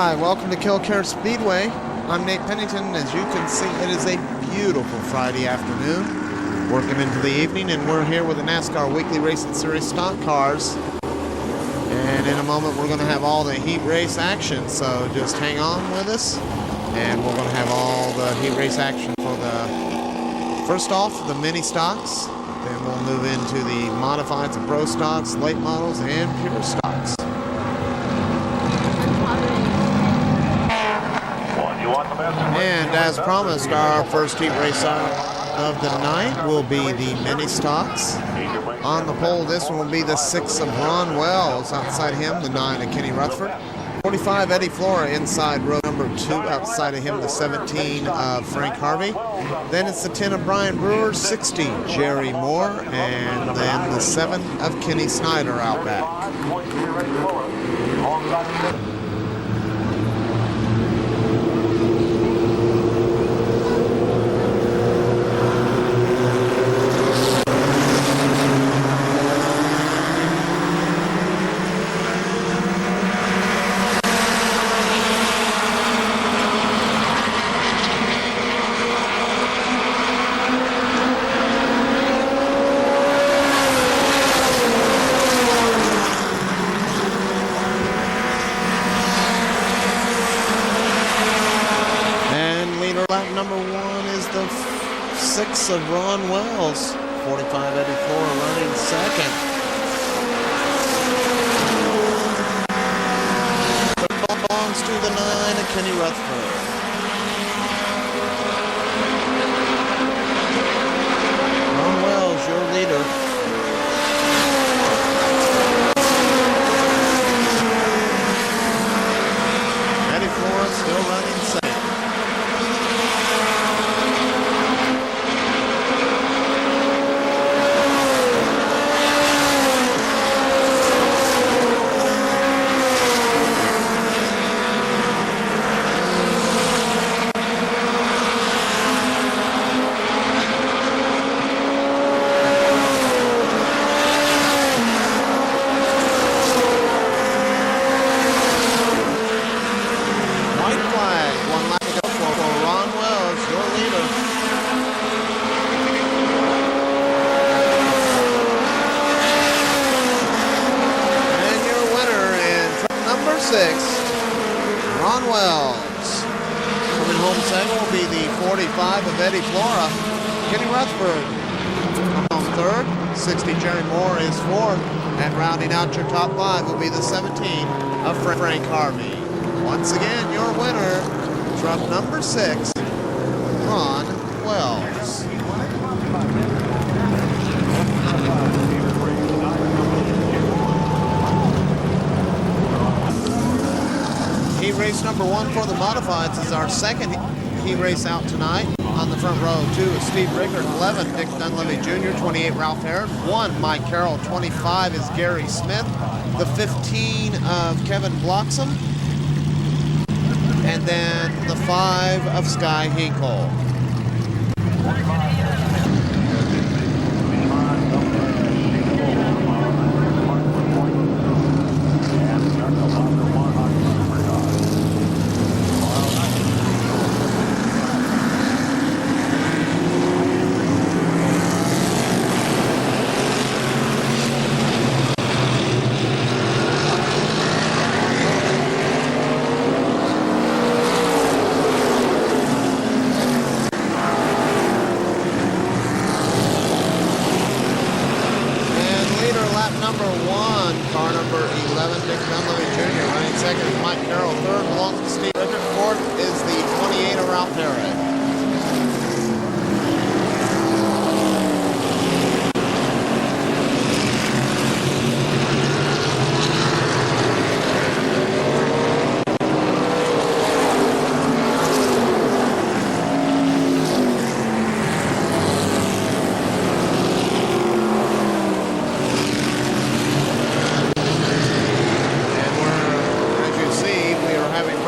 Hi, welcome to KilKare Speedway. I'm Nate Pennington. As you can see, it is a beautiful Friday afternoon, working into the evening, and we're here with the NASCAR Weekly Racing Series stock cars. And in a moment, we're going to have all the heat race action, so just hang on with us. And we're going to have all the heat race action for the, first off, the mini stocks. Then we'll move into the modifieds and pro stocks, late models, and pure stocks. And as promised, our first heat race of the night will be the mini stocks. On the pole, this one will be the 6 of Ron Wells. Outside him, the 9 of Kenny Rutherford. 45, Eddie Flora inside row number 2. Outside of him, the 17 of Frank Harvey. Then it's the 10 of Brian Brewer, 60, Jerry Moore, and then the 7 of Kenny Snyder out back. Number 1 is the 6 of Ron Wells. 45, Eddie Flora running second. The ball belongs to the 9 of Kenny Rutherford. Ron Wells, your leader. Eddie Flora still running second. Ron Wells. Coming home second will be the 45 of Eddie Flora. Kenny Rutherford on third. 60 Jerry Moore is fourth. And rounding out your top 5 will be the 17 of Frank Harvey. Once again, your winner, truck number 6, Ron Wells. Heat race number 1 for the modifieds is our second heat race out tonight. On the front row, 2 is Steve Rickard, 11 Dick Dunleavy Jr., 28 Ralph Harris, 1 Mike Carroll, 25 is Gary Smith, the 15 of Kevin Bloxham, and then the 5 of Sky Hinkle. Number 1, car number 11, Dick Dunleavy Jr. Running second is Mike Carroll. Third belongs to Steve Rickard. Fourth is the 28 of Ralph Harris.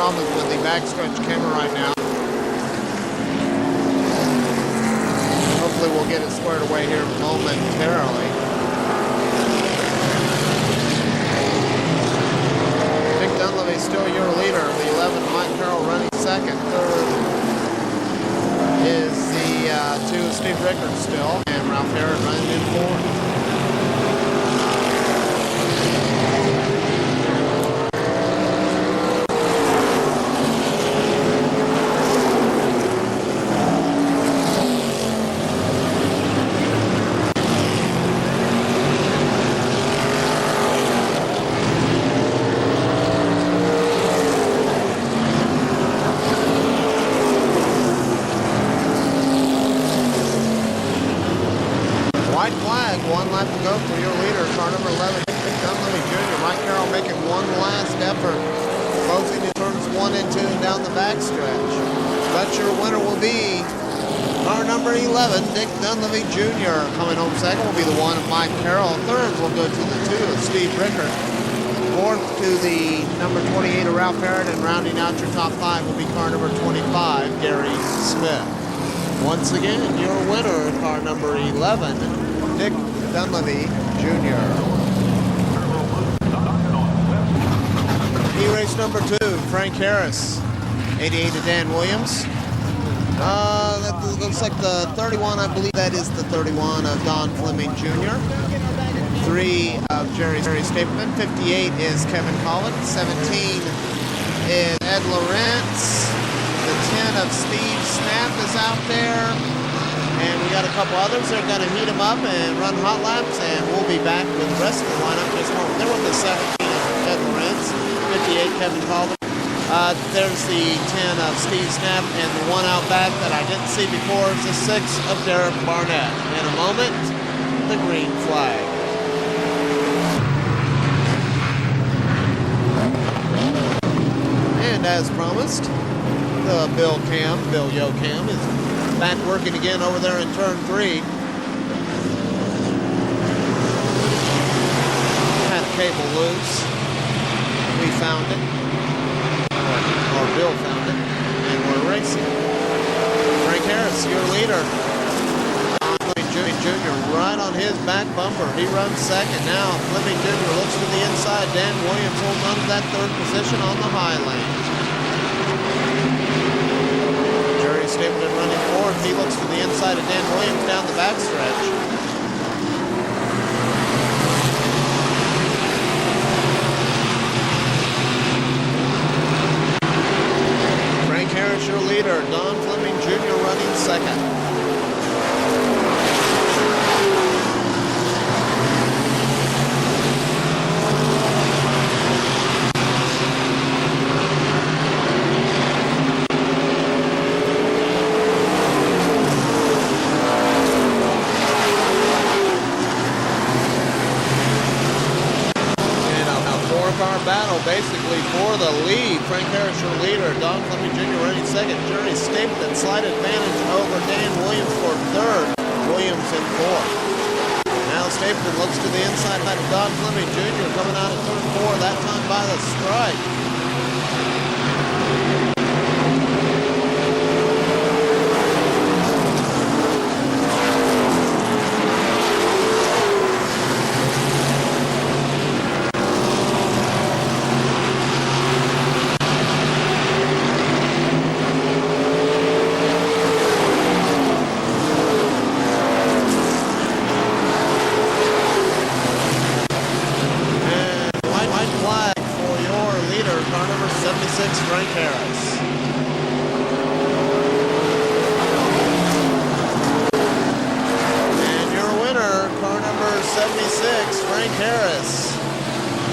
Problems with the backstretch camera right now. Hopefully we'll get it squared away here momentarily. Dick Dunleavy still your leader. The 11, Mike Carroll, running second. Third is the 2, Steve Rickard still. And Ralph Herod running in fourth. White flag, 1 lap to go for your leader, car number 11, Dick Dunleavy Jr. Mike Carroll making one last effort, closing the turns 1 and 2 down the backstretch. But your winner will be car number 11, Dick Dunleavy Jr. Coming home second will be the 1 of Mike Carroll. Third will go to the 2 of Steve Rickard. Fourth to the number 28 of Ralph Herod, and rounding out your top 5 will be car number 25, Gary Smith. Once again, your winner, car number 11, Dick Dunleavy Jr. E-race number 2, Frank Harris, 88 to Dan Williams. That looks like the 31, I believe that is the 31 of Don Fleming Jr. 3 of Jerry Stapleton. 58 is Kevin Collins. 17 is Ed Lawrence. The 10 of Steve Snap is out there. And we got a couple others. They're going to heat them up and run hot laps, and we'll be back with the rest of the lineup just a moment. There was the 17 of Ed Lawrence, 58 Kevin Collins. There's the 10 of Steve Snap, and the one out back that I didn't see before is the 6 of Derek Barnett. In a moment, the green flag. And as promised, the Bill Yo Cam, is back working again over there in turn 3. Had a cable loose. We found it. Or Bill found it. And we're racing. Frank Harris, your leader. Fleming Jr. right on his back bumper. He runs second. Now Fleming Jr. looks to the inside. Dan Williams holding on to that third position on the high lane. Stapleton running fourth. He looks to the inside of Dan Williams down the backstretch. Frank Harris, your leader. Don Fleming Jr. running second. Battle basically for the lead. Frank Harris, your leader. Don Fleming Jr. running second. Jerry Stapleton, slight advantage over Dan Williams for third. Williams in fourth. Now Stapleton looks to the inside of Don Fleming Jr. coming out of turn 4, that time by the stripe. Frank Harris. And your winner, car number 76, Frank Harris.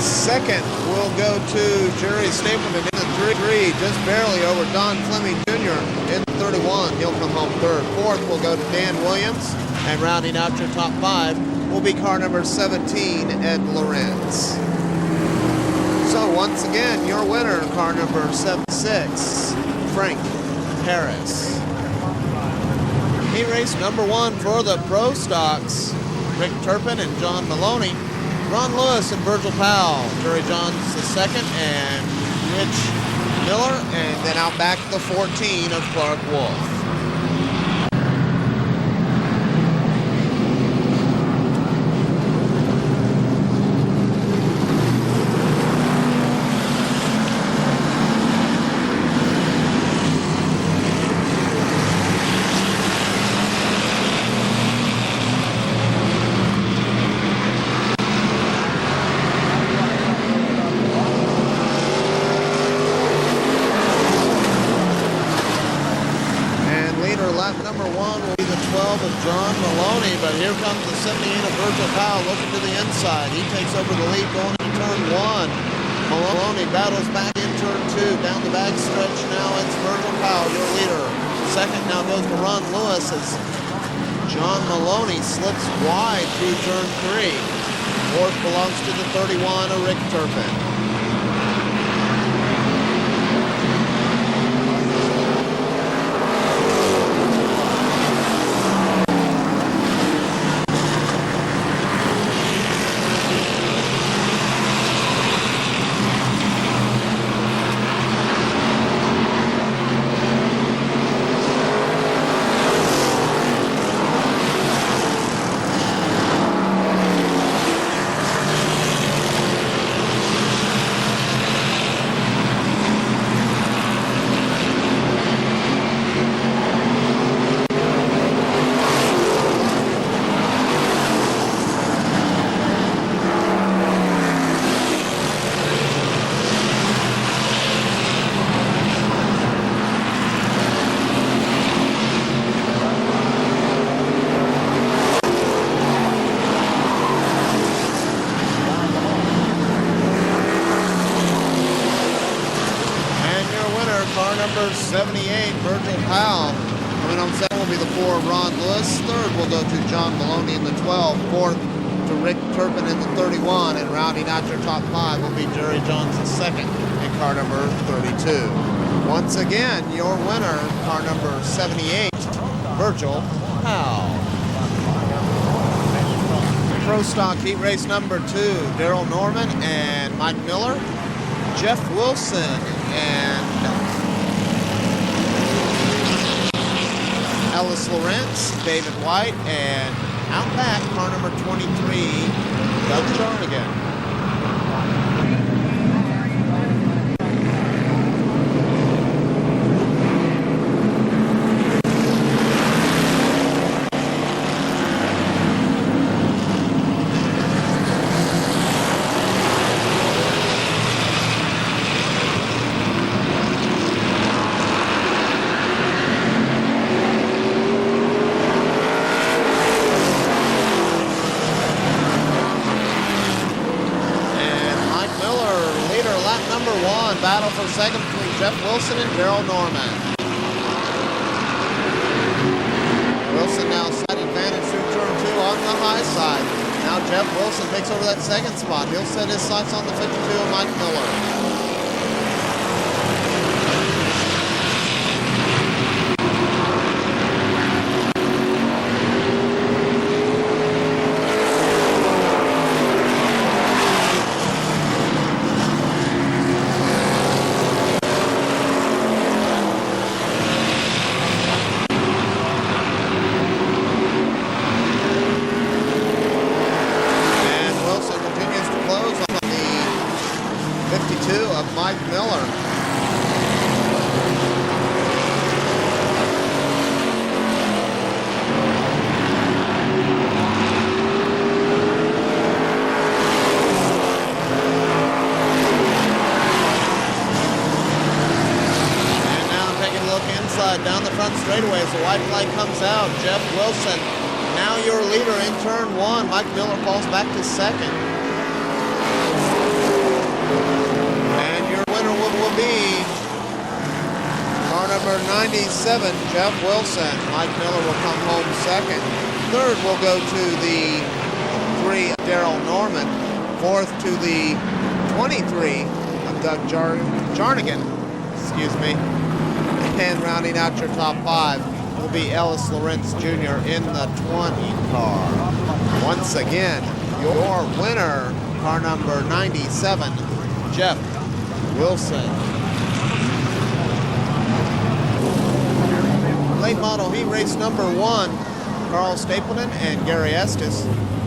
Second will go to Jerry Stapleton in the 3, just barely over Don Fleming Jr. in the 31. He'll come home third. Fourth will go to Dan Williams. And rounding out your top 5 will be car number 17, Ed Lawrence. So once again, your winner, car number 76, Frank Harris. Heat race number 1 for the Pro Stocks. Rick Turpin and John Maloney. Ron Lewis and Virgil Powell. Jerry Johns the second, and Rich Miller. And then out back the 14 of Clark Wolf. here comes the 78 of Virgil Powell looking to the inside. He takes over the lead going into turn 1. Maloney battles back in turn 2. Down the back stretch now, it's Virgil Powell, your leader. Second now goes to Ron Lewis as John Maloney slips wide through turn 3. Fourth belongs to the 31 of Rick Turpin. Car number 78, Virgil Powell. Coming on second will be the 4 of Ron Lewis. Third will go to John Maloney in the 12. Fourth to Rick Turpin in the 31. And rounding out your top 5 will be Jerry Jones the second in car number 32. Once again, your winner, car number 78, Virgil Powell. Pro Stock Heat Race number 2, Daryl Norman and Mike Miller, Jeff Wilson and Ellis Lawrence, David White, and out back, car number 23, Doug Jarnigan. Battle for second between Jeff Wilson and Daryl Norman. Wilson now side advantage through turn 2 on the high side. Now Jeff Wilson takes over that second spot. He'll set his sights on the 52 of Mike Miller. Mike Miller. And now taking a look inside down the front straightaway as the white flag comes out. Jeff Wilson, now your leader in turn 1. Mike Miller falls back to second. Will be car number 97, Jeff Wilson. Mike Miller will come home second. Third will go to the 3 of Daryl Norman. Fourth to the 23 of Doug Jarnigan. Excuse me. And rounding out your top 5 will be Ellis Lawrence Jr. in the 20 car. Once again, your winner, car number 97, Jeff Wilson. Late model heat race number 1, Carl Stapleton and Gary Estes.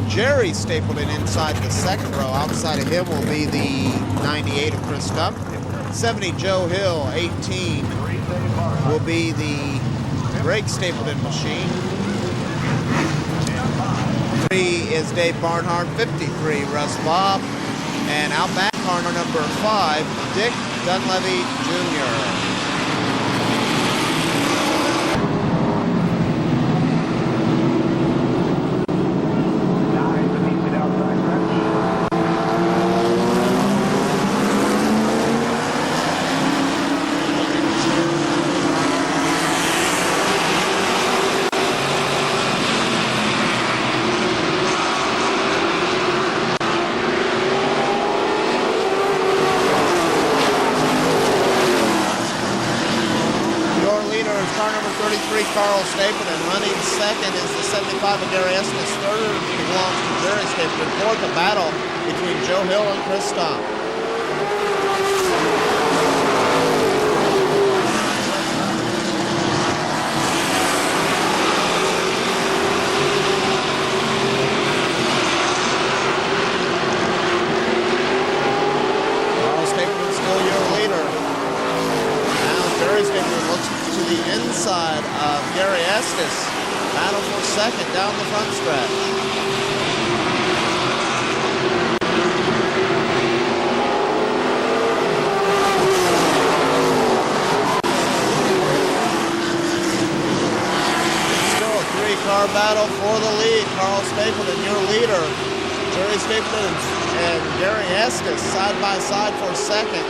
Jerry Stapleton inside the second row. Outside of him will be the 98 of Chris Stump. 70 Joe Hill. 18 will be the Greg Stapleton machine. 3 is Dave Barnhart. 53 Russ Bob. And out back, car number 5, Dick Dunleavy Jr. Carl Stapleton. Running second is the 75 of Gary Estes. Third belongs to Jerry Stapleton. Fourth, a battle between Joe Hill and Chris Stomp. Carl Stapleton still your leader. Now Jerry Stapleton looks to the inside of Gary Estes. Battle for second down the front stretch. Still a three-car battle for the lead. Carl Stapleton, your leader. Jerry Stapleton and Gary Estes side by side for second.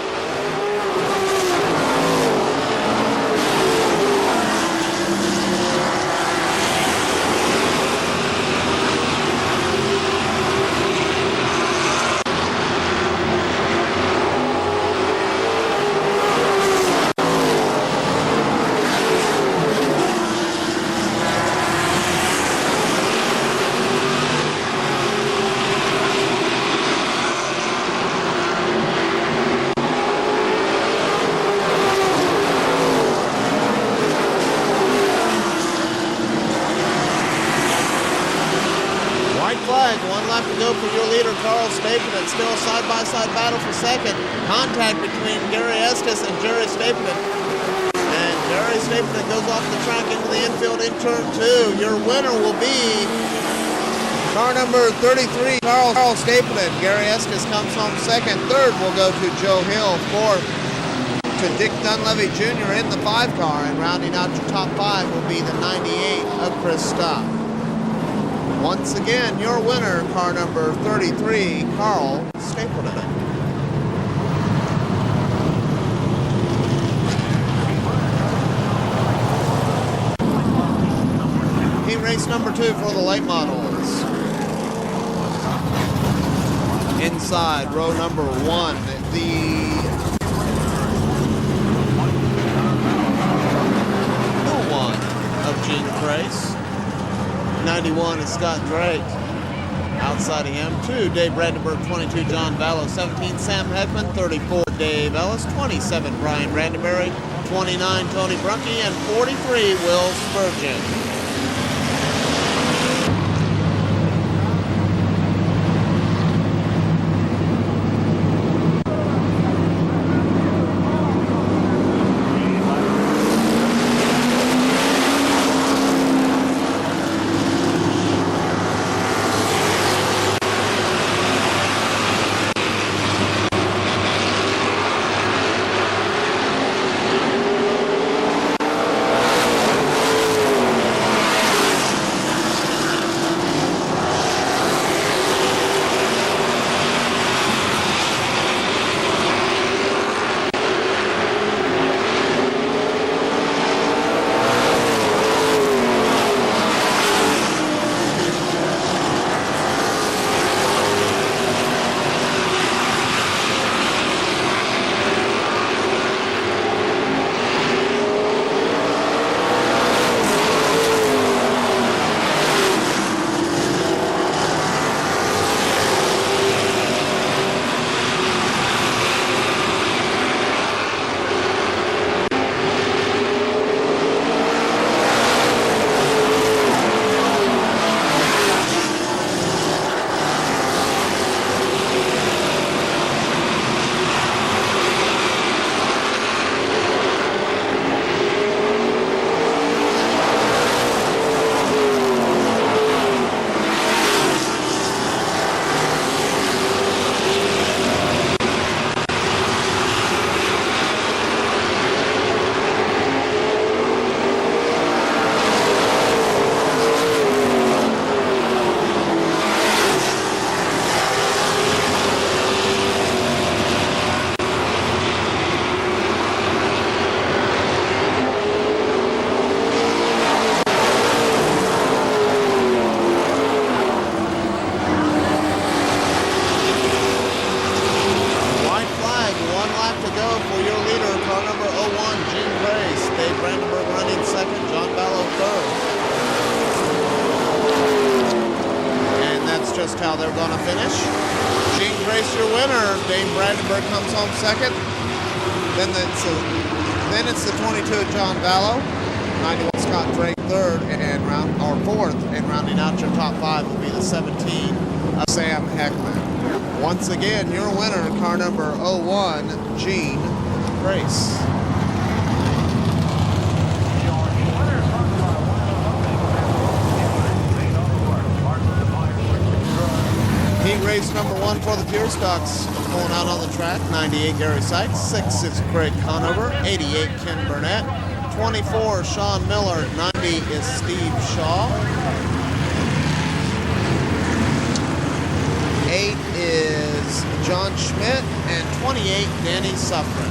One lap to go for your leader, Carl Stapleton. Still a side-by-side battle for second. Contact between Gary Estes and Jerry Stapleton. And Jerry Stapleton goes off the track into the infield in turn two. Your winner will be car number 33, Carl Stapleton. Gary Estes comes home second. Third will go to Joe Hill. Fourth to Dick Dunleavy Jr. in the 5-car. And rounding out your top 5 will be the 98 of Chris Stomp. Once again, your winner, car number 33, Carl Stapleton. Heat race number 2 for the late models. Inside, row number 1, the new one of Gene Crace. 91 is Scott Drake. Outside of him, 2, Dave Brandenburg, 22, John Vallow, 17, Sam Heckman, 34, Dave Ellis, 27, Brian Brandenberry, 29, Tony Brunke, and 43, Will Spurgeon. just how they're going to finish. Gene Grace, your winner. Dane Brandenburg comes home second. Then it's the 22 John Vallow. 91 Scott Drake third and fourth. And rounding out your top five will be the 17 of Sam Heckman. Once again, your winner, car number 01, Gene Grace. Heat race number one for the Pure Stocks. Pulling out on the track, 98 Gary Sykes, 66 Craig Conover, 88 Ken Burnett, 24 Sean Miller, 90 is Steve Shaw, 8 is John Schmidt, and 28 Danny Suffren.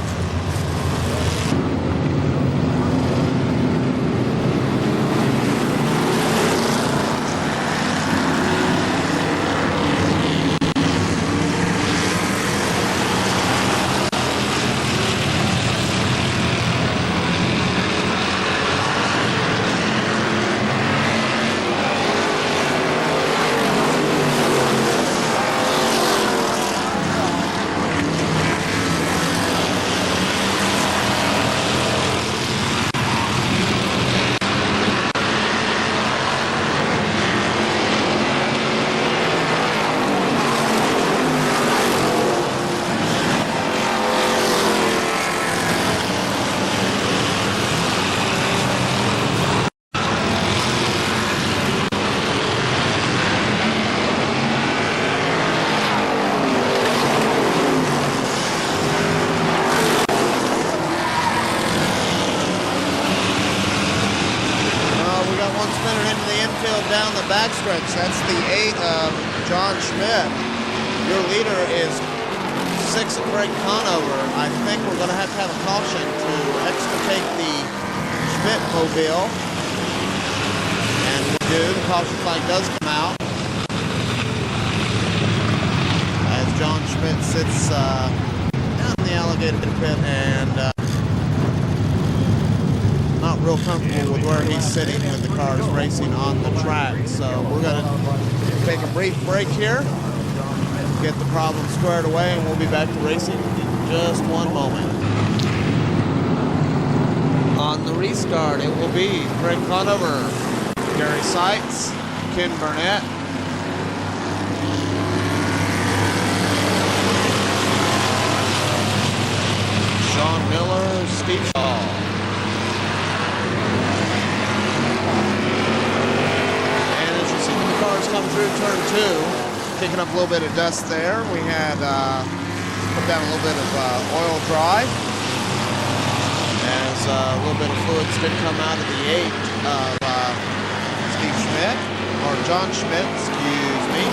Down the backstretch. That's the 8 of John Schmidt. Your leader is 6 of Craig Conover. I think we're going to have a caution to extricate the Schmidt mobile. And we do. The caution flag does come out. As John Schmidt sits down in the alligator pit and not real comfortable with where he's sitting with the cars racing on the track. So we're going to take a brief break here, get the problem squared away, and we'll be back to racing in just one moment. On the restart, it will be Craig Conover, Gary Sykes, Ken Burnett, Sean Miller, Steve Shaw. Cars come through turn 2, picking up a little bit of dust there. We had put down a little bit of oil dry as a little bit of fluids did come out of the 8 of Steve Schmidt, or John Schmidt, excuse me.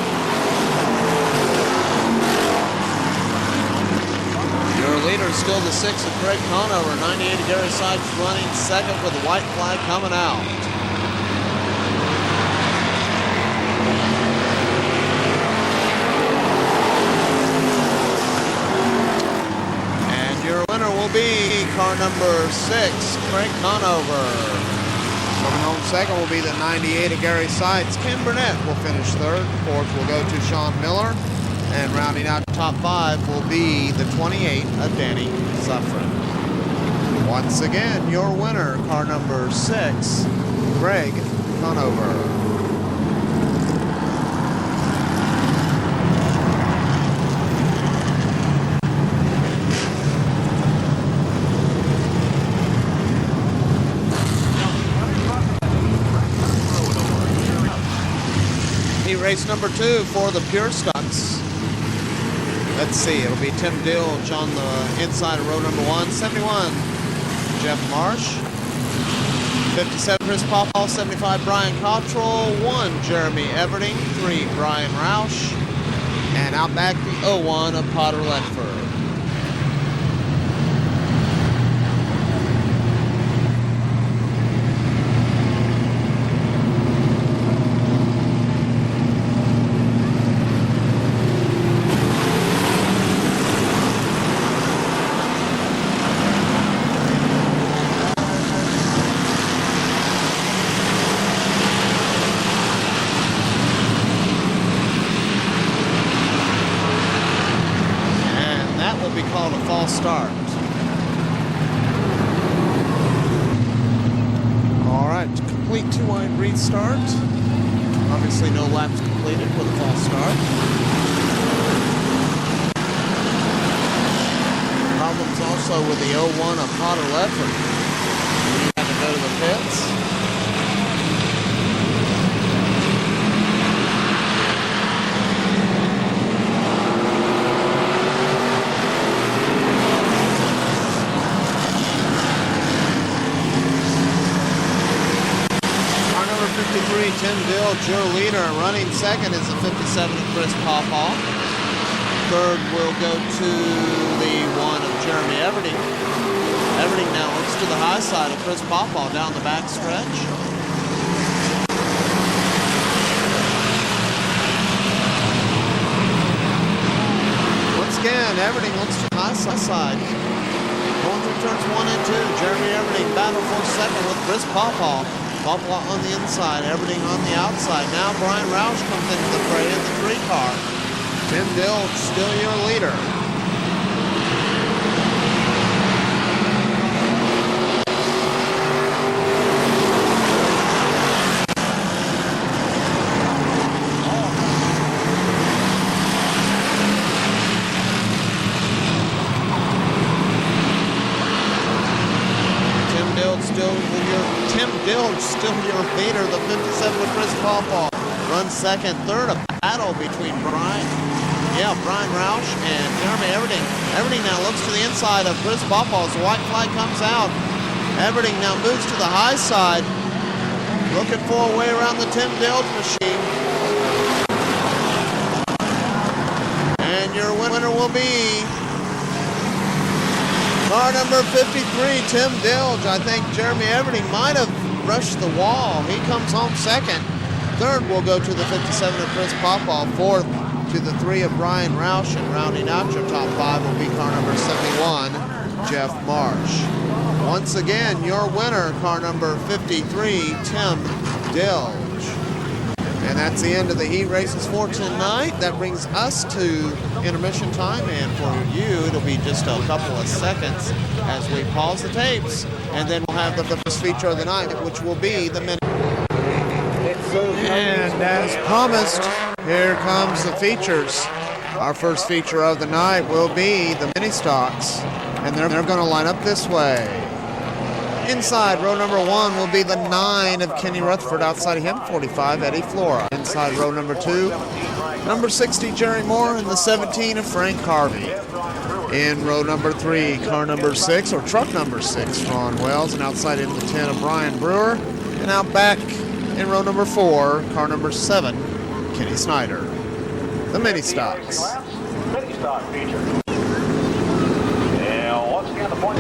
Your leader is still the 6 of Craig Conover, 98 of Gary Sykes running second with the white flag coming out. Will be car number 6, Craig Conover. Coming home second will be the 98 of Gary Sykes. Ken Burnett will finish third. Fourth will go to Sean Miller. And rounding out the top 5 will be the 28 of Danny Suffren. Once again, your winner, car number 6, Craig Conover. Race number 2 for the Pure Stocks. Let's see, it'll be Tim Dilge on the inside of row number 1. 71, Jeff Marsh. 57, Chris Popall. 75, Brian Cottrell. 1, Jeremy Everding. 3, Brian Roush. And out back the 01 of Potter Ledford. call it a false start. All right, complete two-wide restart. Obviously no laps completed with a false start. Problems also with the 01 of Potter Ledford. He had to go to the pits. Car number 53, Tim Dilge, your leader. Running second is the 57 of Chris Pawpaw. Third will go to the 1 of Jeremy Everding. Everding now looks to the high side of Chris Pawpaw down the back stretch. Once again, Everding looks to the high side. Going through turns 1 and 2. Jeremy Everding battle for second with Chris Pawpaw. Pawpaw on the inside, Everding on the outside. Now Brian Roush comes into the fray in the 3 car. Tim Dilge still your leader. Tim Dilge still your leader. The 57 with Chris Pawpaw runs second. Third, a battle between Brian Roush and Jeremy Everding. Everding now looks to the inside of Chris Pawpaw as the white flag comes out. Everding now moves to the high side, looking for a way around the Tim Dilge machine. And your winner will be car number 53, Tim Dilge. I think Jeremy Everding might have brushed the wall. He comes home second. Third will go to the 57 of Chris Pawpaw. Fourth to the 3 of Brian Roush. And rounding out your top 5 will be car number 71, Jeff Marsh. Once again, your winner, car number 53, Tim Dilge. And that's the end of the heat races for tonight. That brings us to intermission time, and for you, it'll be just a couple of seconds as we pause the tapes, and then we'll have the first feature of the night, which will be the minute. And as promised, here comes the features. Our first feature of the night will be the mini stocks, and they're going to line up this way. Inside row number 1 will be the 9 of Kenny Rutherford. Outside of him, 45, Eddie Flora. Inside row number 2, number 60, Jerry Moore, and the 17 of Frank Harvey. In row number 3, car number 6, or truck number 6, Ron Wells. And outside him, the 10 of Brian Brewer. And out back in row number 4, car number 7, Kenny Snyder. The mini stocks. Mini stock feature. Yeah, once again, the point.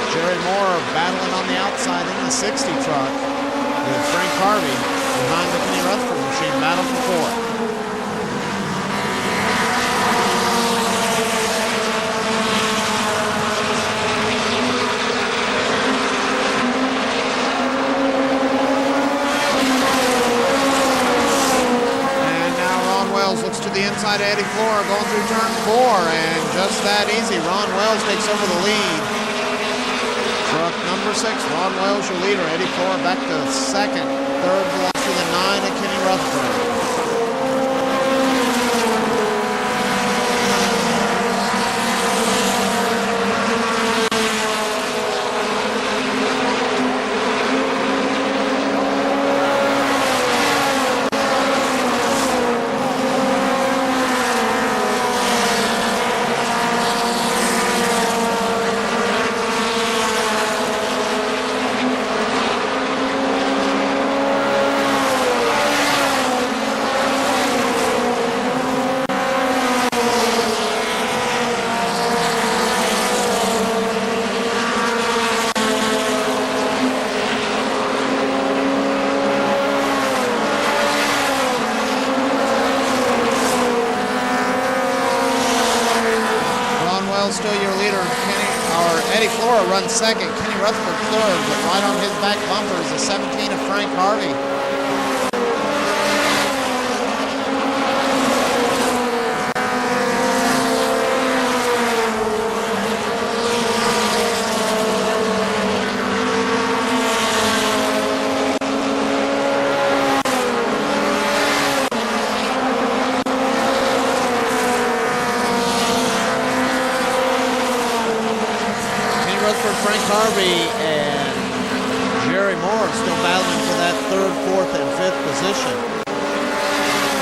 Jerry Moore battling on the outside in the 60 truck with Frank Harvey behind the Kenny Rutherford machine, battle for 4th. And now Ron Wells looks to the inside of Eddie Flora going through turn 4, and just that easy, Ron Wells takes over the lead. Truck number 6, Ron Wells, your leader. Eddie Flora back to second. Third belongs to the 9 of Kenny Rutherford. Eddie Flora runs second. Kenny Rutherford third, but right on his back bumper is the 17 of Frank Harvey. Frank Harvey and Jerry Moore still battling for that third, fourth, and fifth position.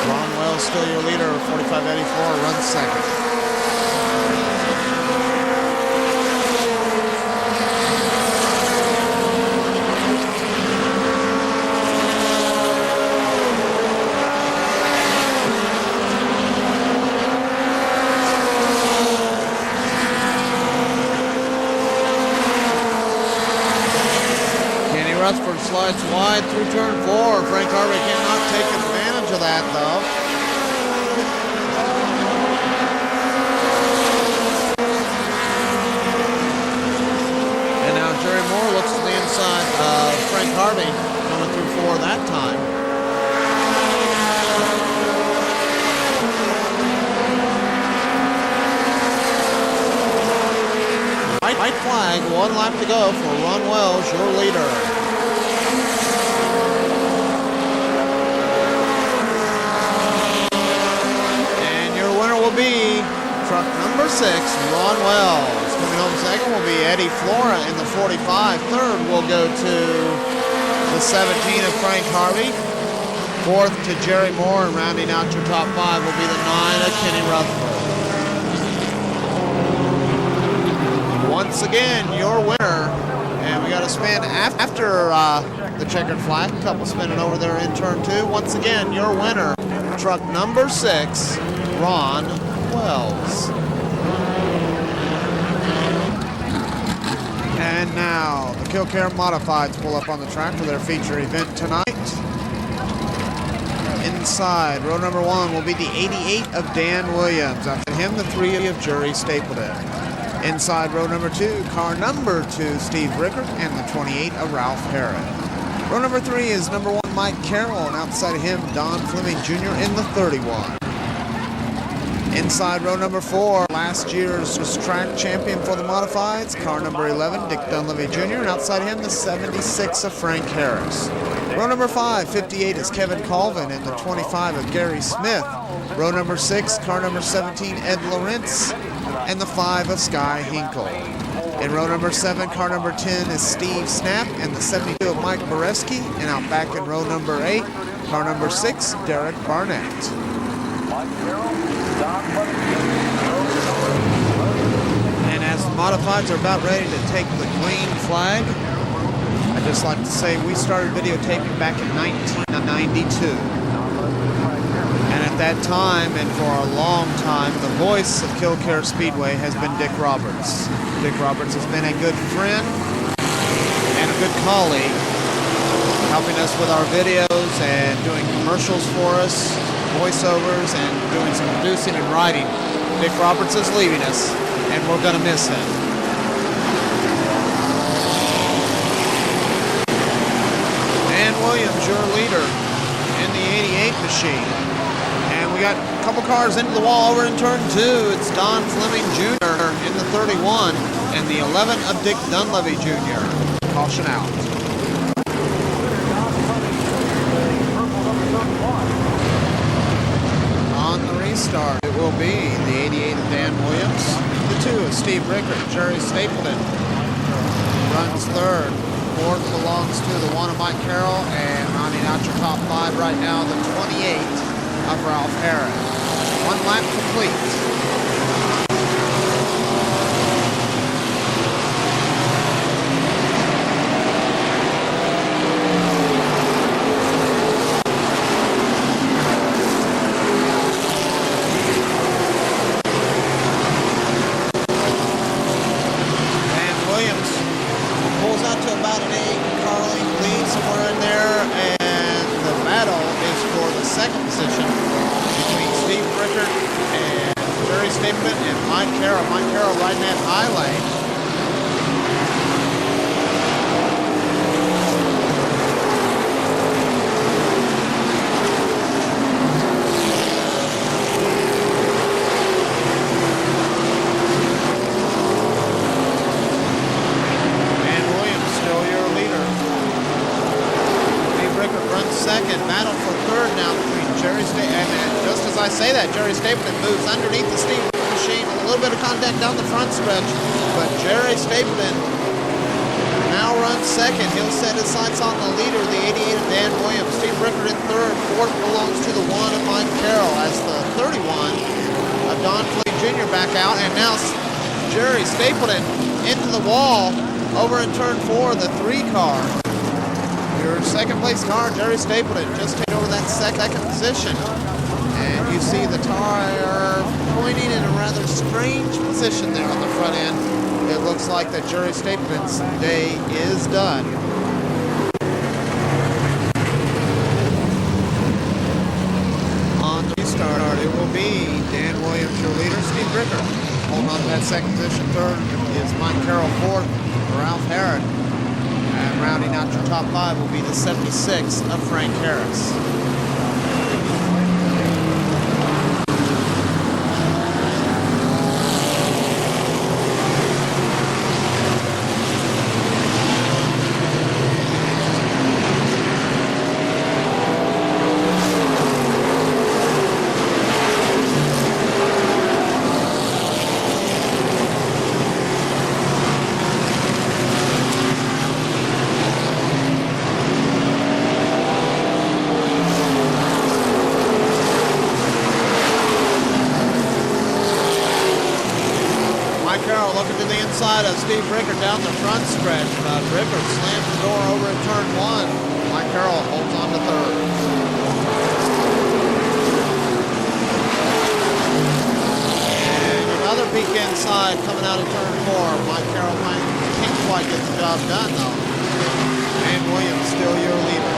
Ron Wells still your leader, 4584, runs second. Rutherford slides wide through turn 4. Frank Harvey cannot take advantage of that, though. And now Jerry Moore looks to the inside of Frank Harvey, coming through 4 that time. White flag, 1 lap to go for Ron Wells, your leader. Will be truck number 6, Ron Wells. Coming home second will be Eddie Flora in the 45. Third will go to the 17 of Frank Harvey. Fourth to Jerry Moore, and rounding out your top 5 will be the 9 of Kenny Rutherford. Once again, your winner. And we got to spin after the checkered flag. A couple spinning over there in turn 2. Once again, your winner, truck number 6, Ron Wells. And now the KilKare Modifieds pull up on the track for their feature event tonight. Inside row number 1 will be the 88 of Dan Williams. After him, the 3 of Jerry Stapleton. Inside row number 2, car number 2, Steve Rickard, and the 28 of Ralph Herod. Row number 3 is number 1, Mike Carroll, and outside of him, Don Fleming Jr. in the 31. Inside row number 4, last year's track champion for the Modifieds, car number 11, Dick Dunleavy Jr., and outside him, the 76 of Frank Harris. Row number 5, 58 is Kevin Colvin, and the 25 of Gary Smith. Row number 6, car number 17, Ed Lawrence, and the 5 of Sky Hinkle. In row number 7, car number 10 is Steve Snap, and the 72 of Mike Boreski, and out back in row number 8, car number 6, Derek Barnett. And as the Modifieds are about ready to take the green flag, I'd just like to say we started videotaping back in 1992. And at that time, and for a long time, the voice of KilKare Speedway has been Dick Roberts. Dick Roberts has been a good friend and a good colleague, helping us with our videos and doing commercials for us, voiceovers, and doing some producing and writing. Dick Roberts is leaving us, and we're going to miss him. Dan Williams, your leader in the 88 machine. And we got a couple cars into the wall over in turn 2. It's Don Fleming Jr. in the 31, and the 11 of Dick Dunleavy Jr. Caution out. Start. It will be the 88 of Dan Williams, the 2 of Steve Rickard. Jerry Stapleton runs third. Fourth belongs to the 1 of Mike Carroll, and rounding out your top 5 right now, the 28 of Ralph Herod. 1 lap complete. second. Battle for third now between Jerry Stapleton. And just as I say that, Jerry Stapleton moves underneath the Steve machine. A little bit of contact down the front stretch, but Jerry Stapleton now runs second. He'll set his sights on the leader, the 88 of Dan Williams. Steve Rickard in third. Fourth belongs to the 1 of Mike Carroll as the 31 of Don Flea Jr. back out. And now Jerry Stapleton into the wall over in turn 4, the 3 car. Your second place car, Jerry Stapleton, just taking over that second position. And you see the tire pointing in a rather strange position there on the front end. It looks like that Jerry Stapleton's day is done. On the restart, it will be Dan Williams, your leader, Steve Rickard. Holding on to that second position. Third is Mike Carroll. Fourth, Ralph Herod. And rounding out your top 5 will be the 76 of Frank Harris. Looking to the inside of Steve Rickard down the front stretch, but Rickard slams the door over at turn 1. Mike Carroll holds on to third. And another peek inside coming out of turn 4. Mike Carroll can't quite get the job done though. And Williams still your leader.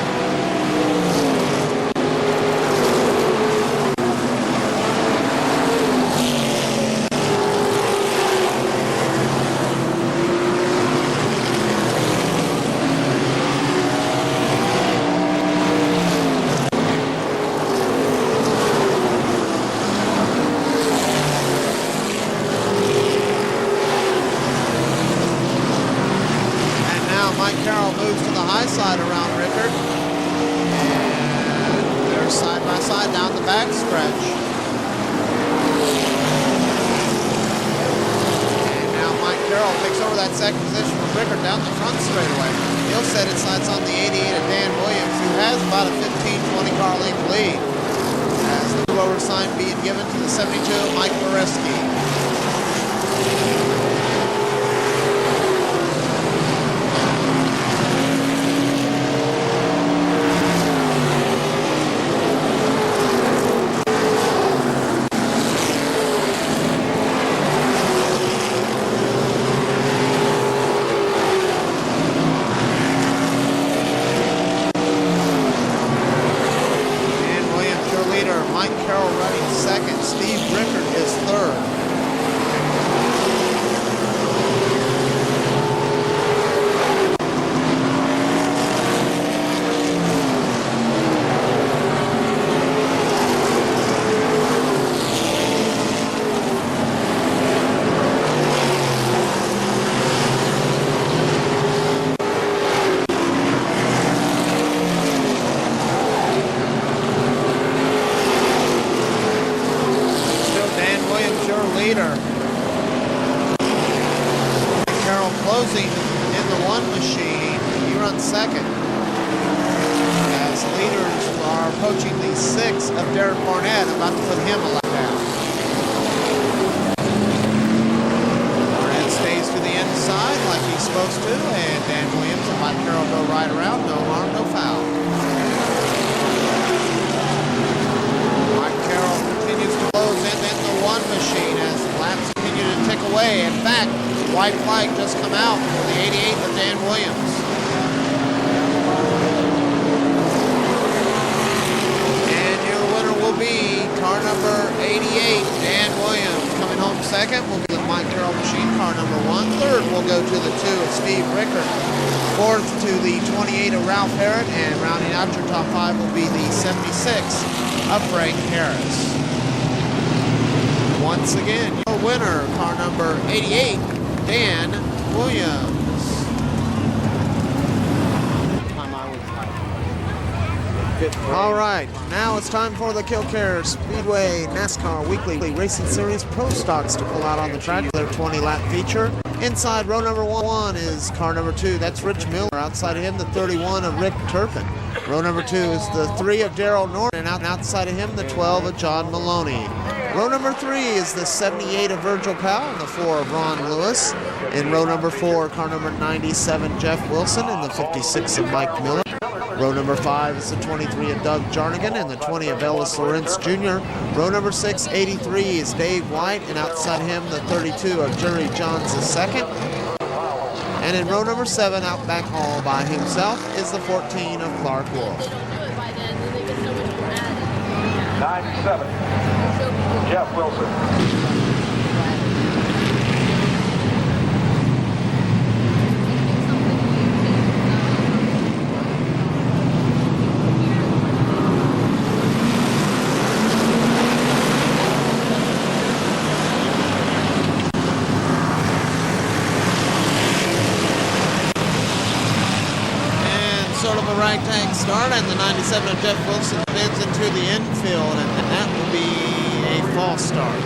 Moves to the high side around Rickard, and they're side by side down the back stretch. And now Mike Carroll takes over that second position from Rickard down the front straightaway. He'll set his sights on the 88 of Dan Williams, who has about a 15-20 car length lead, as the two-over sign being given to the 72 of Mike Boreski. Mike Carroll running second. Steve Rickard is third. Leader. Carroll closing in the 1 machine. He runs second. As leaders are approaching the 6 of Derek Barnett, about to put him a lap down. Barnett stays to the inside like he's supposed to, and Dan Williams and Mike Carroll go right around. No harm, no foul. Mike Carroll continues to close in the 1 machine as laps continue to tick away. In fact, white flag just come out for the 88 of Dan Williams. And your winner will be car number 88, Dan Williams. Coming home second will be the Mike Carroll machine, car number 1. Third will go to the 2 of Steve Rickard. Fourth to the 28 of Ralph Herod. And rounding out your top 5 will be the 76 of Frank Harris. Once again, your winner, car number 88, Dan Williams. All right, now it's time for the KilKare Speedway NASCAR Weekly Racing Series Pro Stocks to pull out on the track. Their 20-lap feature. Inside row number 1 is car number 2. That's Rich Miller. Outside of him, the 31 of Rick Turpin. Row number 2 is the 3 of Daryl Norton. And outside of him, the 12 of John Maloney. Row number 3 is the 78 of Virgil Powell and the 4 of Ron Lewis. In row number 4, car number 97, Jeff Wilson, and the 56 of Mike Miller. Row number 5 is the 23 of Doug Jarnigan and the 20 of Ellis Lawrence Jr. Row number 6, 83 is Dave White, and outside him the 32 of Jerry Johns II. And in row number 7, out back all by himself, is the 14 of Clark Wolf. 97, Jeff Wilson. Sort of a ragtag start, and the 97 of Jeff Wilson spins into the infield, and that will be a false start.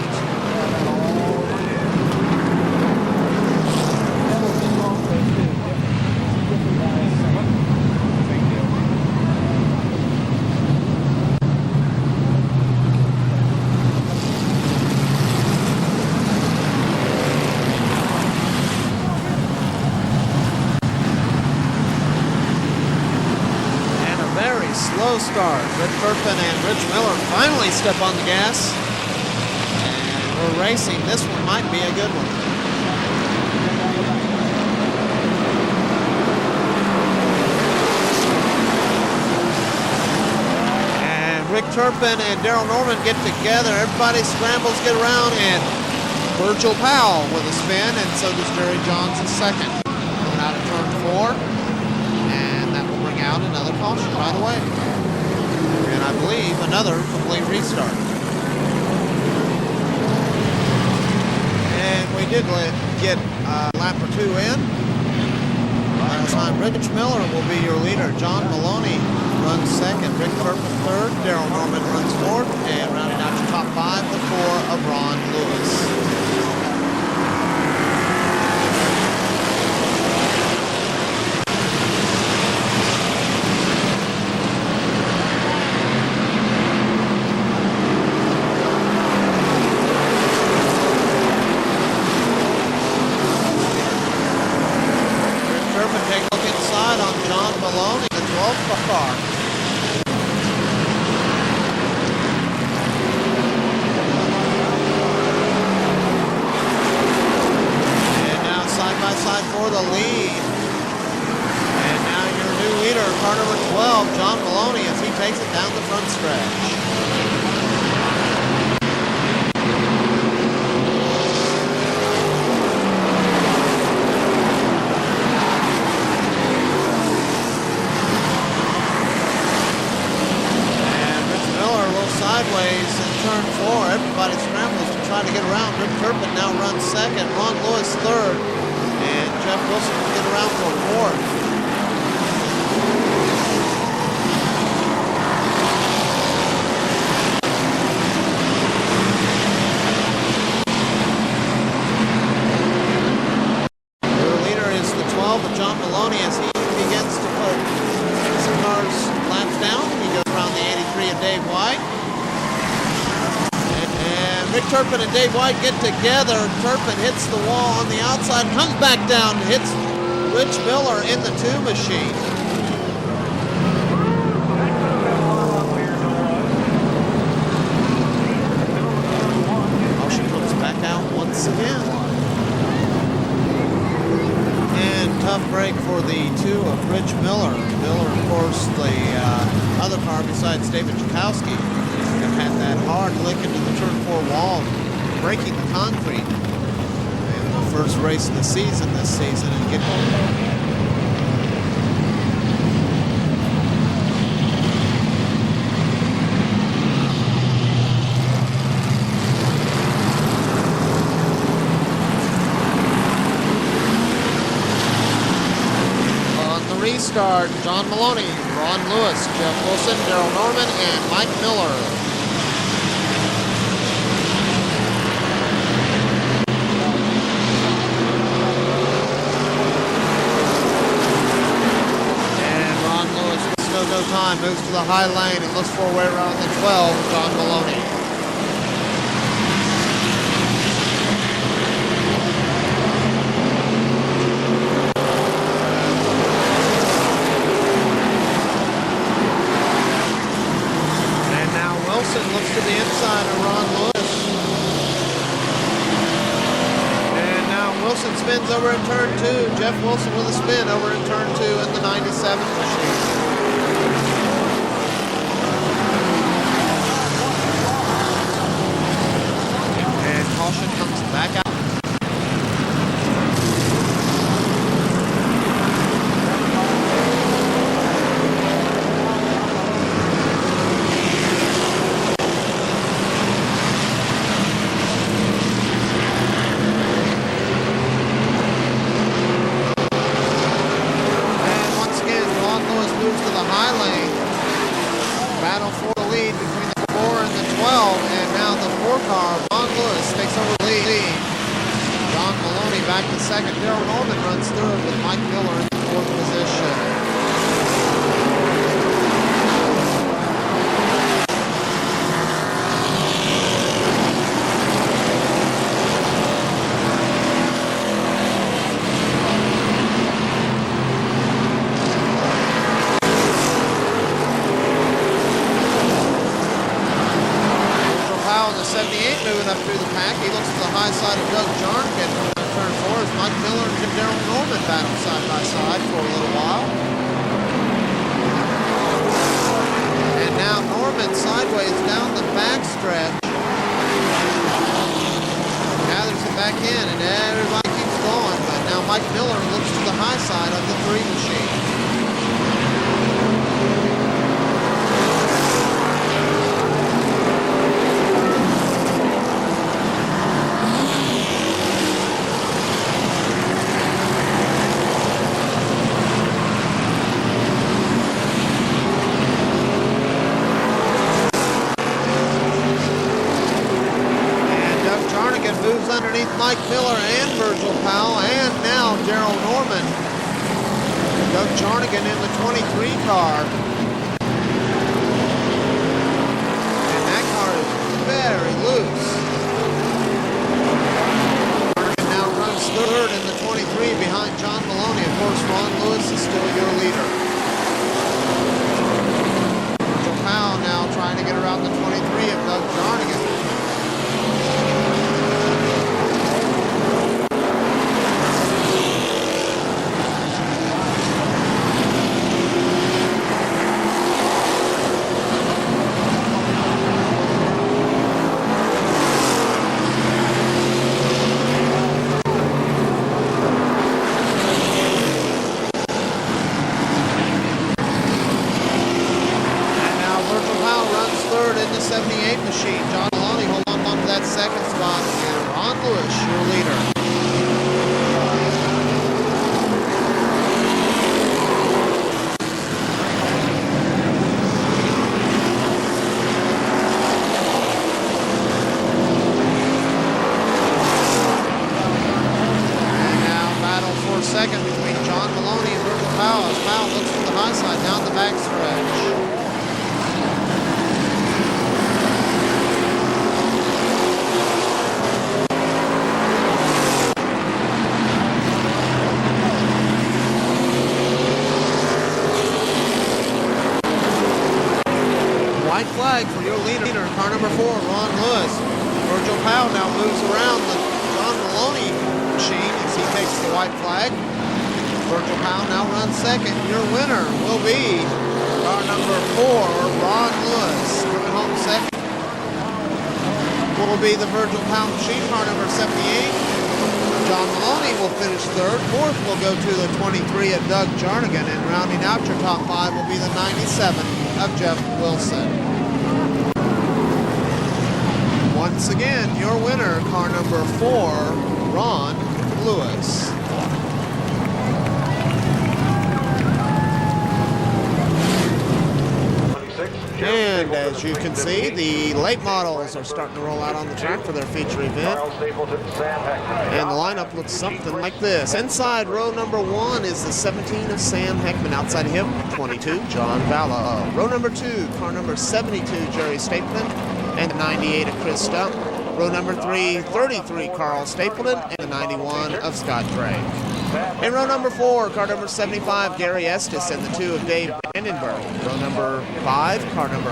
Slow start. Rick Turpin and Rich Miller finally step on the gas. And we're racing. This one might be a good one. And Rick Turpin and Daryl Norman get together. Everybody scrambles, get around, and Virgil Powell with a spin, and so does Jerry Johns II. Coming out of turn 4. Out another caution right away, and I believe another complete restart. And we did get a lap or 2 in. Last time, Rich Miller will be your leader. John Maloney runs second, Rick Turpin third, Daryl Norman runs fourth, and rounding out your top 5, the 4 of Ron Lewis. Take a look inside on John Maloney, the 12th car. And now side by side for the lead. And now your new leader, car number 12, John Maloney, as he takes it down the front stretch. Sideways in turn 4. Everybody scrambles to try to get around. Rick Turpin now runs second. Ron Lewis third. And Jeff Wilson will get around for fourth. Your leader is the 12 of John Maloney as he begins to put some cars laps down. He goes around the 83 of Dave White. Rick Turpin and Dave White get together. Turpin hits the wall on the outside, comes back down, hits Rich Miller in the 2 machine. Caution comes back out once again. And tough break for the 2 of Rich Miller. Miller, of course, the other car besides David Jakowski, had that hard lick into the turn 4 wall, breaking the concrete in the first race of the season this season, and getting on the restart. John Maloney, Ron Lewis, Jeff Wilson, Daryl Norman, and Mike Miller. And Ron Lewis, with still no time, moves to the high lane and looks for a way around the 12, John Maloney. Looks to the inside of Ron Lewis. And now Wilson spins over in turn 2. Jeff Wilson with a spin over in turn 2 in the 97 machine. And caution comes back out. Back to second. Daryl Norman runs third with Mike Miller in the 4th position. Powell in the 78 moving up through the pack. He looks to the high side of Doug Jarnigan. Turn 4 as Mike Miller and Daryl Norman battle side by side for a little while. And now Norman sideways down the backstretch. Gathers it back in and everybody keeps going. But now Mike Miller looks to the high side of the 3 machine. Moves underneath Mike Miller and Virgil Powell, and now Daryl Norman. Doug Jarnigan in the 23 car. And that car is very loose. Jarnigan now runs third in the 23 behind John Maloney. Of course, Ron Lewis is still your leader. Virgil Powell now trying to get around the 23 of Doug Jarnigan. Machine. John Maloney hold on to that second spot, and Ron Lewis, your leader. And now battle for second between John Maloney and Virgil Powell as Powell looks to the high side down the backstretch. White flag for your leader, car number 4, Ron Lewis. Virgil Powell now moves around the John Maloney machine as he takes the white flag. Virgil Powell now runs second. Your winner will be car number 4, Ron Lewis. Coming home second will be the Virgil Powell machine, car number 78. John Maloney will finish third. Fourth will go to the 23 of Doug Jarnigan, and rounding out your top 5 will be the 97 of Jeff Wilson. Once again, your winner, car number 4, Ron Lewis. And as you can see, the late models are starting to roll out on the track for their feature event. And the lineup looks something like this. Inside row number 1 is the 17 of Sam Heckman. Outside him, 22, John Valla. Row number 2, car number 72, Jerry Stapleton, and the 98 of Chris Stump. Row number 3, 33, Carl Stapleton, and the 91 of Scott Craig. In row number 4, car number 75, Gary Estes, and the 2 of Dave Vandenberg. Row number 5, car number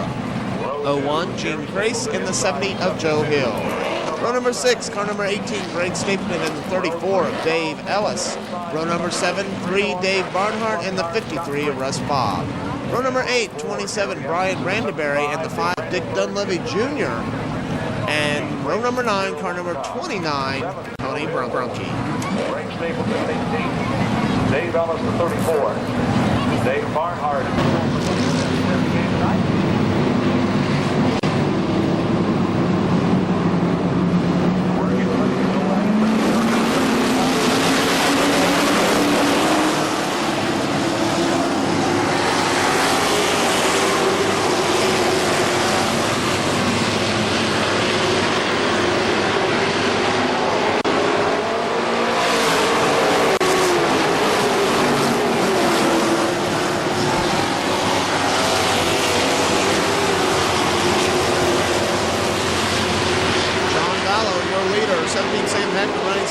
01, Gene Grace, and the 70 of Joe Hill. Row number 6, car number 18, Greg Stapleton, and the 34 of Dave Ellis. Row number 7, 3, Dave Barnhart, and the 53 of Russ Bob. Row number 8, 27, Brian Brandyberry, and the 5, Dick Dunleavy Jr. And row number 9, car number 29, Tony Brunke. Greg Stapleton, 18. Dave Ellis, the 34. Dave Barnhart.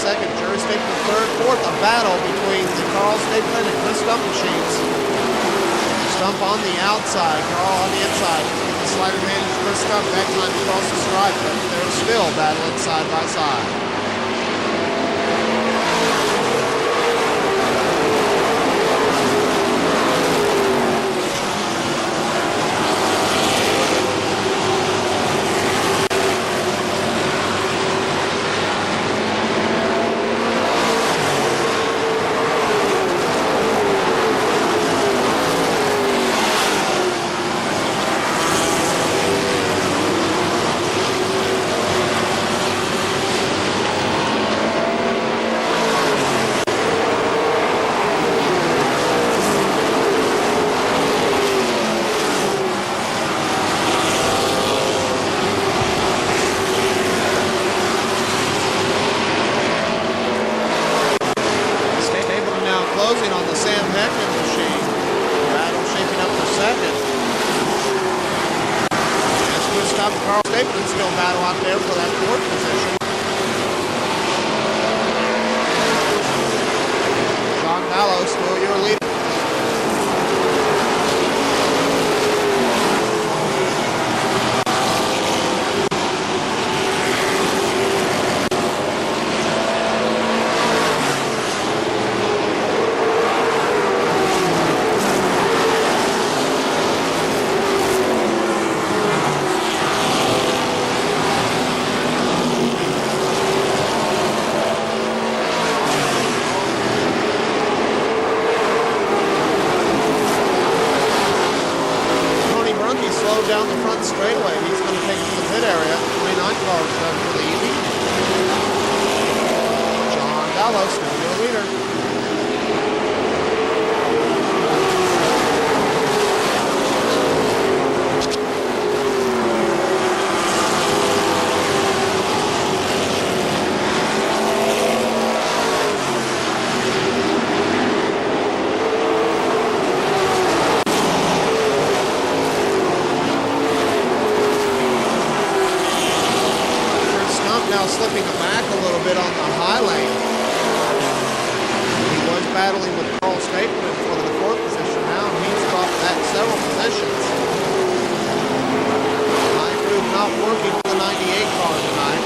Second, Jerry Stapleton third, fourth, a battle between the Carl Stapleton and Chris Stump machines. Stump on the outside, Carl on the inside. The slight advantage for Stump that time across the stripe, but they're still battling side by side. Closing on the Sam Heckman machine. Battle shaping up for second. As Chris Stump and Carl Stapleton still battle out there for that fourth position. John Mallow still your leader. Down the front straightaway. He's going to take it to the pit area. 29 cars done for the evening. John Gallo, still your leader. Now slipping back a little bit on the high lane. He was battling with Carl Stapleton for the fourth position now, and he's dropped back several positions. High groove not working for the 98 car tonight.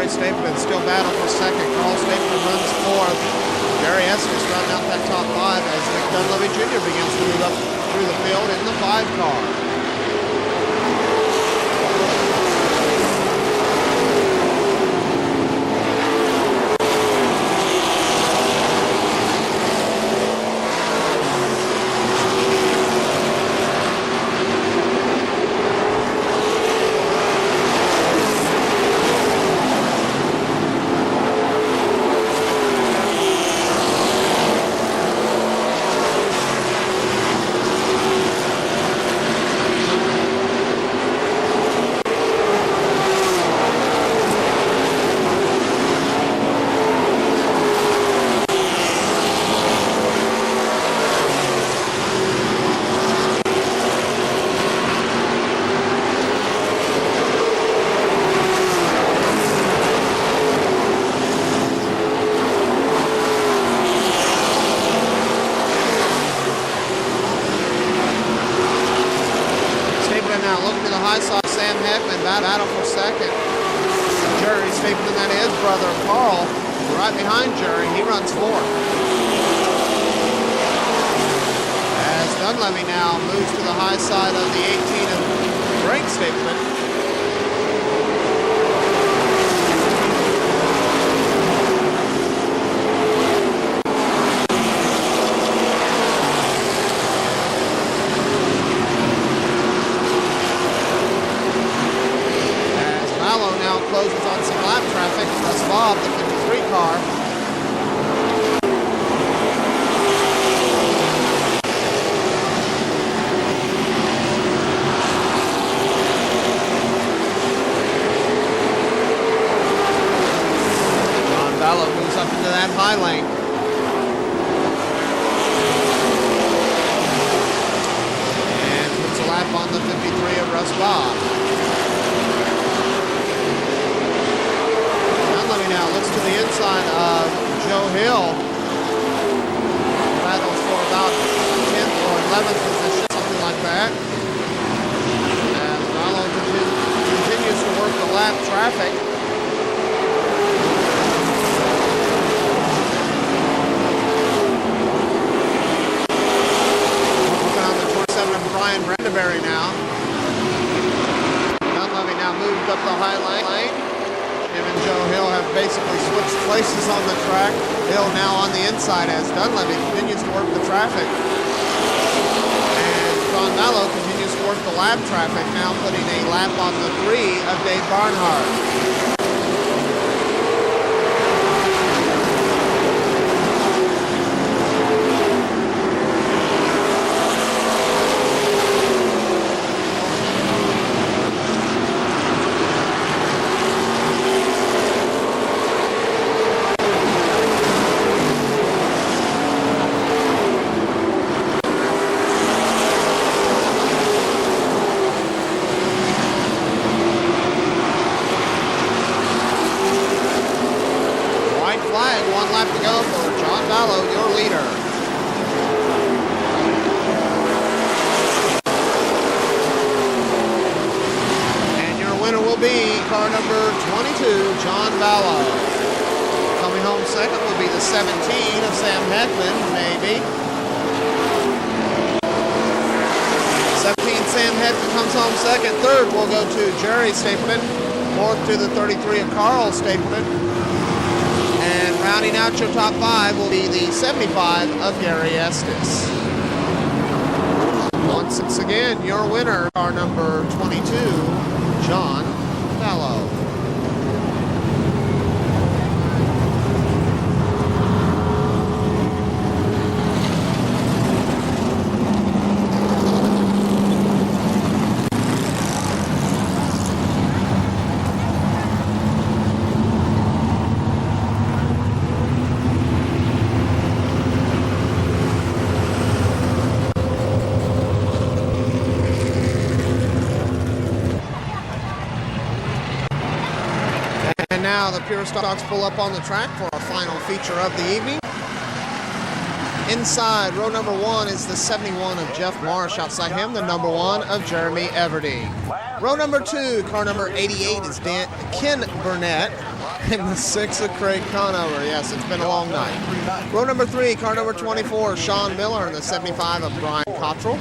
Stapleton still battle for second. Carl Stapleton runs fourth. Jerry Estes rounding out that top five as Nick Dunleavy Jr. begins to move up through the field in the 5 car. Battle for second. Jerry Stapleton, that is, brother Carl, right behind Jerry. He runs fourth. As Dunleavy now moves to the high side of the 18 of Frank Stapleton. Closes on some lap traffic. That's Bob, the 53 car. John Vallow moves up into that high lane. And puts a lap on the 53 of Russ Bob. Now looks to the inside of Joe Hill. Battles for about 10th or 11th position, something like that. As Vallow continues to work the lap traffic. Looking on the 27 of Brian Brandeberry now. Dunleavy now moved up the high lane. Him and Joe Hill have basically switched places on the track. Hill now on the inside as Dunleavy continues to work the traffic. And John Vallow continues to work the lap traffic, now putting a lap on the 3 of Dave Barnhart. Car number 22, John Vallow. Coming home second will be the 17 of Sam Heckman, maybe. 17 Sam Heckman comes home second. Third will go to Jerry Stapleton. Fourth to the 33 of Carl Stapleton. And rounding out your top 5 will be the 75 of Gary Estes. Once again, your winner, car number 22, John Vallow. Now the Pure Stocks pull up on the track for our final feature of the evening. Inside, row number 1 is the 71 of Jeff Marsh. Outside him, the number 1 of Jeremy Everdy. Row number 2, car number 88 is Ken Burnett. And the 6 of Craig Conover. Yes, it's been a long night. Row number 3, car number 24, Sean Miller, and the 75 of Brian Cottrell.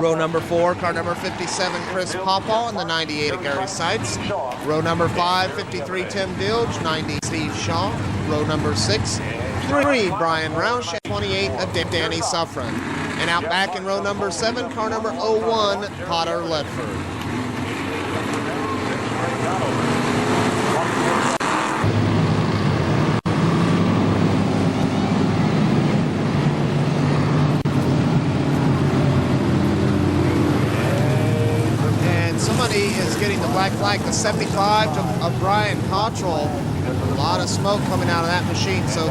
Row number 4, car number 57, Chris Poppaw, and the 98 of Gary Seitz. Row number 5, 53, Tim Dilge, 90, Steve Shaw. Row number 6, 3, Brian Roush, and 28 of Danny Suffren. And out back in row number 7, car number 01, Potter Ledford. Is getting the black flag, the 75 of Brian Cottrell. A lot of smoke coming out of that machine, so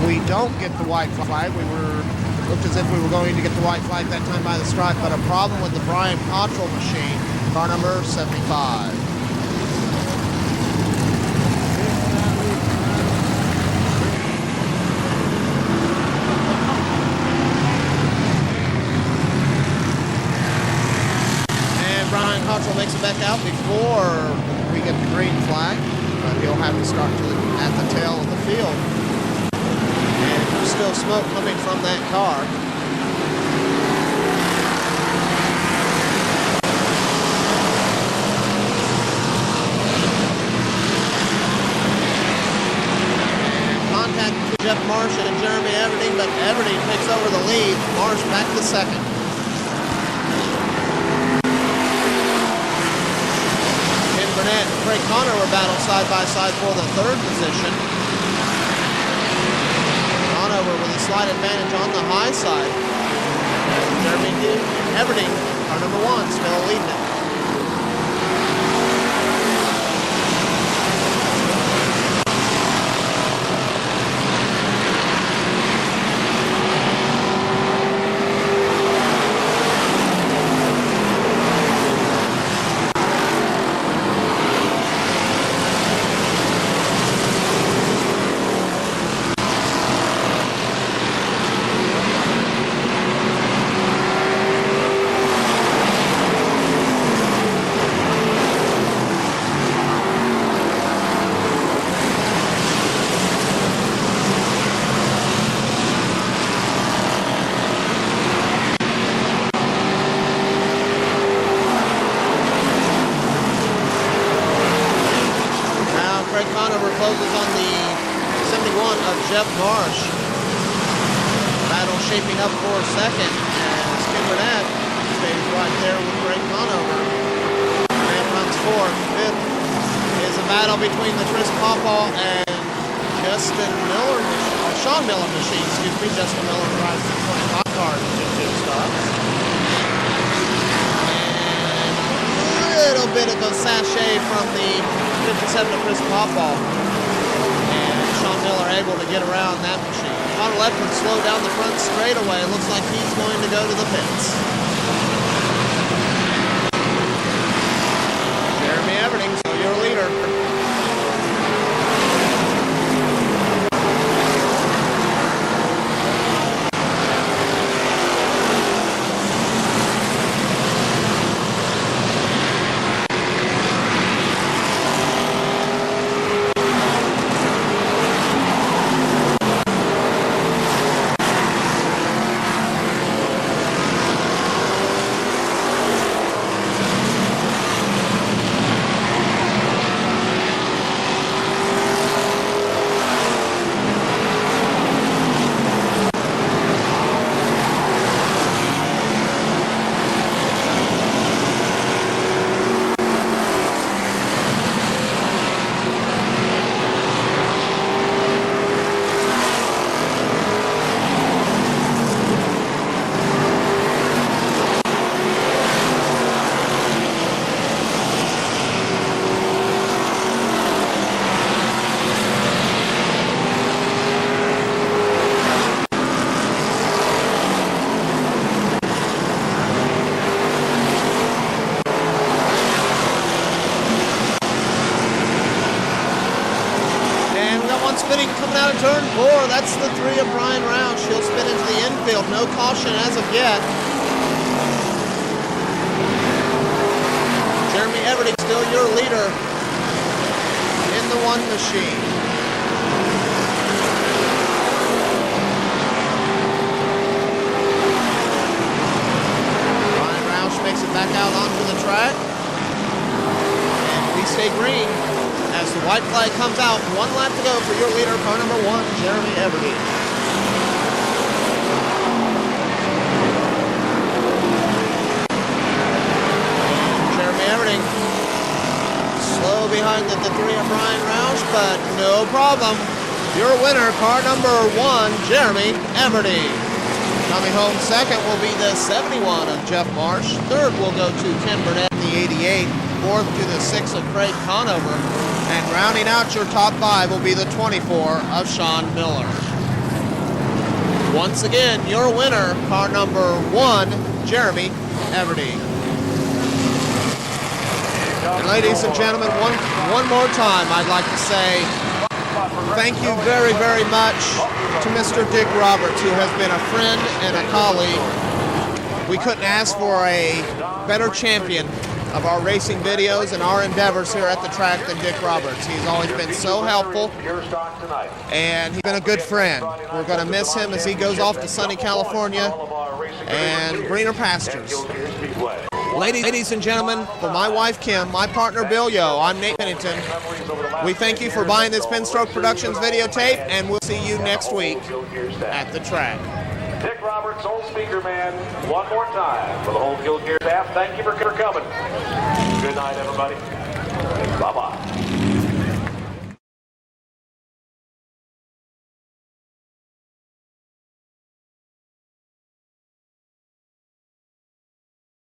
we don't get the white flag. Looked as if we were going to get the white flag that time by the stripe, but a problem with the Brian Cottrell machine, car number 75. Brian Cottrell makes it back out before we get the green flag, but he'll have to start at the tail of the field. And there's still smoke coming from that car. And contact between Jeff Marsh and Jeremy Everding, but Everding takes over the lead. Marsh back to second. Burnett and Craig Conover battle side by side for the 3rd position. Conover with a slight advantage on the high side. Jeremy Everding, car number 1, still leading it. Closes on the 71 of Jeff Marsh. Battle shaping up for second as Kim Burnett stays right there with Craig Conover. Burnett runs fourth. Fifth is a battle between the Chris Poppaw and Sean Miller machine. Justin Miller drives the 25 car to 2 stops. And a little bit of a sachet from the 57 of Chris Poppaw. Sean Miller able to get around that machine. Potter Ledford slowed down the front straightaway. Looks like he's going to go to the pits. Jeremy Everding, so your leader. Coming out of turn 4, that's the 3 of Brian Roush. He'll spin into the infield. No caution as of yet. Jeremy Everding still your leader. the one machine. Ryan Roush makes it back out onto the track. And we stay green as the white flag comes out. 1 lap to go for your leader, car number 1, Jeremy Everdeen. Jeremy Everdeen slow behind the 3 of Ryan Roush, but no problem. Your winner, car number 1, Jeremy Everdeen. Coming home second will be the 71 of Jeff Marsh. Third will go to Ken Burnett in the 88. Fourth to the 6 of Craig Conover. And rounding out your top 5 will be the 24 of Sean Miller. Once again, your winner, car number 1, Jeremy Everdeen. And ladies and gentlemen, one more time, I'd like to say thank you very, very much to Mr. Dick Roberts, who has been a friend and a colleague. We couldn't ask for a better champion of our racing videos and our endeavors here at the track than Dick Roberts. He's always been so helpful, and he's been a good friend. We're going to miss him as he goes off to sunny California and greener pastures. Ladies and gentlemen, for my wife Kim, my partner Bill Yo, I'm Nate Pennington. We thank you for buying this Penstroke Productions videotape, and we'll see you next week at the track. Dick Roberts, old speaker man, one more time for the whole KilKare staff. Thank you for coming. Good night, everybody.